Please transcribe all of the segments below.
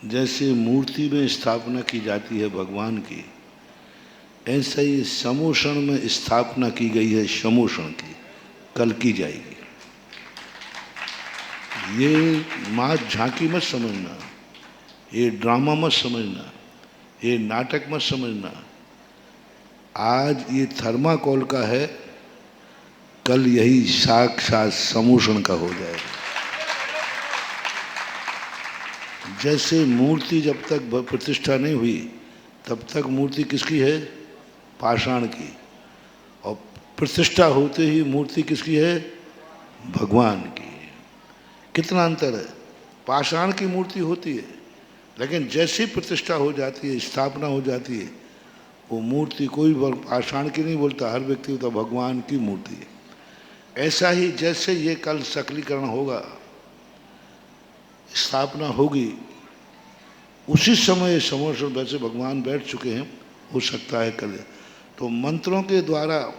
जैसे मूर्ति में स्थापना की जाती है भगवान की, ऐसा ही समोषण में स्थापना की गई है समोषण की, कल की जाएगी। ये माँ झांकी मत समझना, ये ड्रामा मत समझना, ये नाटक मत समझना। आज ये थर्माकोल का है, कल यही साक्षात समोषण का हो जाएगा। जैसे मूर्ति जब तक प्रतिष्ठा नहीं हुई तब तक मूर्ति किसकी है? पाषाण की। और प्रतिष्ठा होते ही मूर्ति किसकी है? भगवान की। कितना अंतर है! पाषाण की मूर्ति होती है, लेकिन जैसी प्रतिष्ठा हो जाती है, स्थापना हो जाती है, वो मूर्ति कोई पाषाण की नहीं बोलता, हर व्यक्ति होता भगवान की मूर्ति है। ऐसा ही जैसे ये कल सकलीकरण होगा, स्थापना होगी, उसी समय समोषण, वैसे भगवान बैठ चुके हैं, हो सकता है कल, तो मंत्रों के द्वारा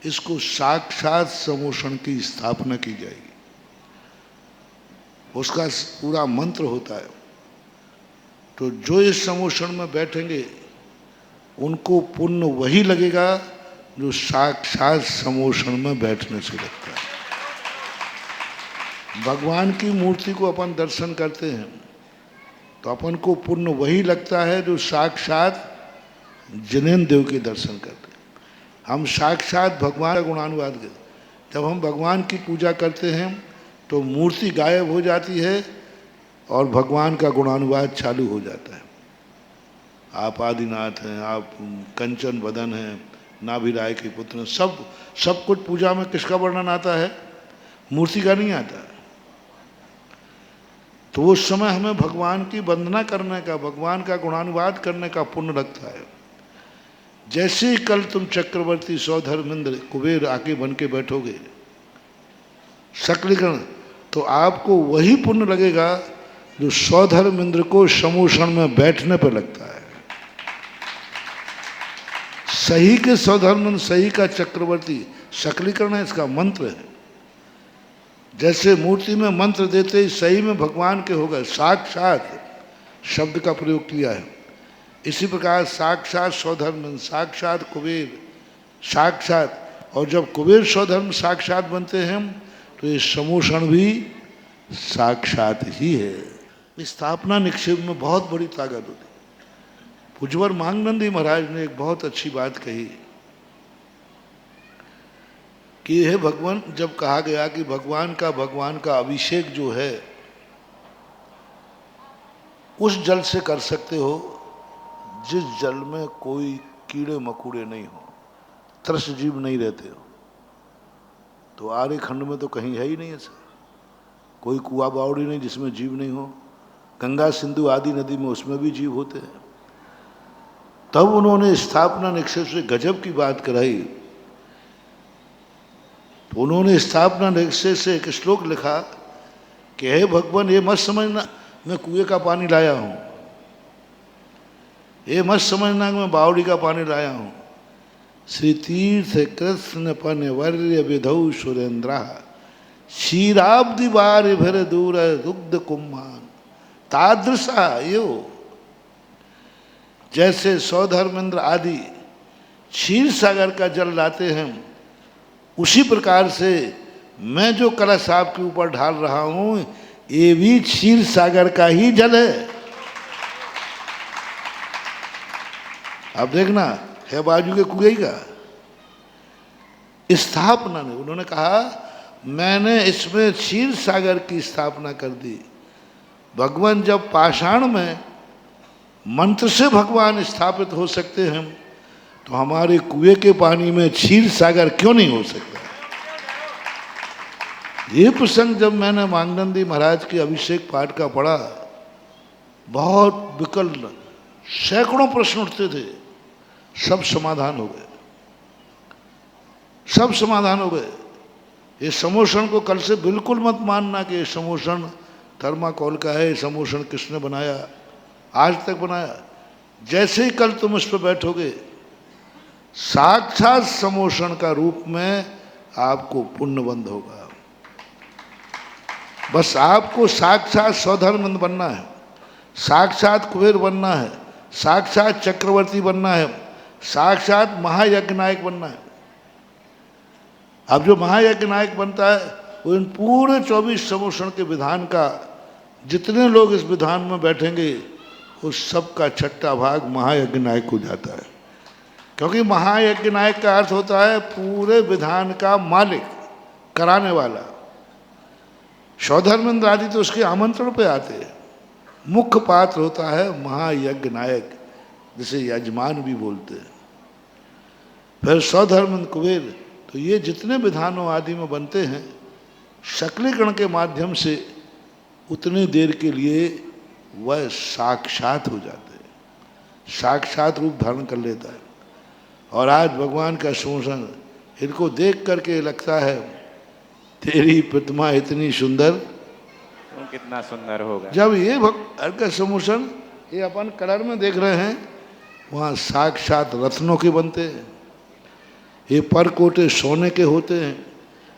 इसको साक्षात समोषण की स्थापना की जाएगी। उसका पूरा मंत्र होता है। तो जो इस समोषण में बैठेंगे उनको पुण्य वही लगेगा जो साक्षात समोषण में बैठने से लगता है। भगवान की मूर्ति को अपन दर्शन करते हैं तो अपन को पुण्य वही लगता है जो साक्षात जिनेन्द्र देव के दर्शन करते हैं। हम साक्षात भगवान का गुणानुवाद करते। जब हम भगवान की पूजा करते हैं तो मूर्ति गायब हो जाती है और भगवान का गुणानुवाद चालू हो जाता है। आप आदिनाथ हैं, आप कंचन वदन हैं, नाभिराय के पुत्र हैं, सब कुछ पूजा में किसका वर्णन आता है? मूर्ति का नहीं आता है। तो उस समय हमें भगवान की वंदना करने का, भगवान का गुणानुवाद करने का पुण्य लगता है। जैसे ही कल तुम चक्रवर्ती सौधर्मेंद्र कुबेर आके बन के बैठोगे सकलीकरण, तो आपको वही पुण्य लगेगा जो सौधर्मेंद्र को समोषण में बैठने पर लगता है। सही के सौधर्मेंद्र, सही का चक्रवर्ती, सकलीकरण है, इसका मंत्र है। जैसे मूर्ति में मंत्र देते ही सही में भगवान के हो गए, साक्षात शब्द का प्रयोग किया है। इसी प्रकार साक्षात सौधर्म, साक्षात कुबेर, साक्षात, और जब कुबेर सौधर्म साक्षात बनते हैं तो ये समोषण भी साक्षात ही है। स्थापना निक्षेप में बहुत बड़ी ताकत होती। पूज्यवर मांगनंदी महाराज ने एक बहुत अच्छी बात कही कि हे भगवान, जब कहा गया कि भगवान का अभिषेक जो है उस जल से कर सकते हो जिस जल में कोई कीड़े मकोड़े नहीं हो, त्रस जीव नहीं रहते हो। तो आर्य खंड में तो कहीं है ही नहीं ऐसा, कोई कुआ बावड़ी नहीं जिसमें जीव नहीं हो। गंगा सिंधु आदि नदी में उसमें भी जीव होते हैं। तब उन्होंने स्थापना निक्षेप से गजब की बात कराई। तो उन्होंने स्थापना निक्षेप से एक श्लोक लिखा कि हे भगवान, ये मत समझना मैं कुएं का पानी लाया हूँ, ये मत समझना कि मैं बावड़ी का पानी लाया हूँ। श्री तीर्थ कृष्ण पनवर्य विधौ सुरेंद्र क्षीराब्दि बार भर दूर दुग्ध कुम्भान तादृशा यो। जैसे सौधर्मेंद्र आदि क्षीर सागर का जल लाते हैं, उसी प्रकार से मैं जो कलश आपके ऊपर ढाल रहा हूं ये भी क्षीर सागर का ही जल है। आप देखना है बाजू के कुएं का स्थापना ने, उन्होंने कहा मैंने इसमें क्षीर सागर की स्थापना कर दी। भगवान जब पाषाण में मंत्र से भगवान स्थापित हो सकते हैं तो हमारे कुएं के पानी में क्षीर सागर क्यों नहीं हो सकता? ये प्रसंग जब मैंने मांगनंदी महाराज के अभिषेक पाठ का पढ़ा, बहुत विकल, सैकड़ों प्रश्न उठते थे, सब समाधान हो गए, सब समाधान हो गए। ये समोषण को कल से बिल्कुल मत मानना कि ये समोषण थर्माकोल का है, समोषण किसने बनाया, आज तक बनाया। जैसे ही कल तुम उस पर बैठोगे साक्षात समोषण का रूप में आपको पुण्यबंध होगा। बस आपको साक्षात सौधर्मंद बनना है। साक्षात कुबेर बनना है, साक्षात चक्रवर्ती बनना है, साक्षात महायज्ञ नायक बनना है। अब जो महायज्ञ नायक बनता है वो इन पूरे 24 समोषण के विधान का, जितने लोग इस विधान में बैठेंगे उस सब का छठा भाग महायज्ञ नायक हो जाता है। क्योंकि महायज्ञ नायक का अर्थ होता है पूरे विधान का मालिक, कराने वाला। सौधर्मेंद्र आदि तो उसके आमंत्रण पे आते हैं। मुख्य पात्र होता है महायज्ञ नायक, जिसे यजमान भी बोलते हैं। फिर सौधर्मेंद्र कुबेर, तो ये जितने विधानों आदि में बनते हैं शकलीकरण के माध्यम से उतनी देर के लिए वह साक्षात हो जाते हैं, साक्षात रूप धारण कर लेता है। और आज भगवान का सुमोषण, इनको देख करके लगता है तेरी प्रतिमा इतनी सुंदर, तो कितना सुंदर होगा। जब ये भगवान का सुमोषण ये अपन कलर में देख रहे हैं, वहाँ साक्षात रत्नों के बनते हैं। ये परकोटे सोने के होते हैं,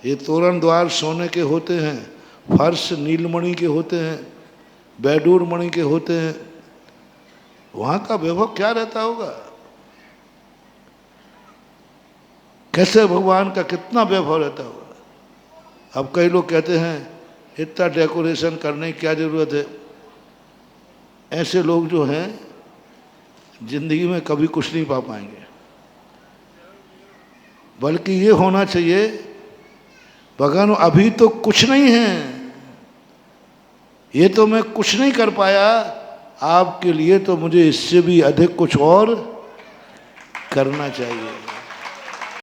ये तोरण द्वार सोने के होते हैं, फर्श नीलमणि के होते हैं, बैडूर मणि के होते हैं। वहाँ का वैभव क्या रहता होगा, कैसे भगवान का कितना वैभव रहता होगा। अब कई लोग कहते हैं इतना डेकोरेशन करने की क्या ज़रूरत है। ऐसे लोग जो हैं जिंदगी में कभी कुछ नहीं पा पाएंगे। बल्कि ये होना चाहिए, भगवान अभी तो कुछ नहीं है, ये तो मैं कुछ नहीं कर पाया, आपके लिए तो मुझे इससे भी अधिक कुछ और करना चाहिए।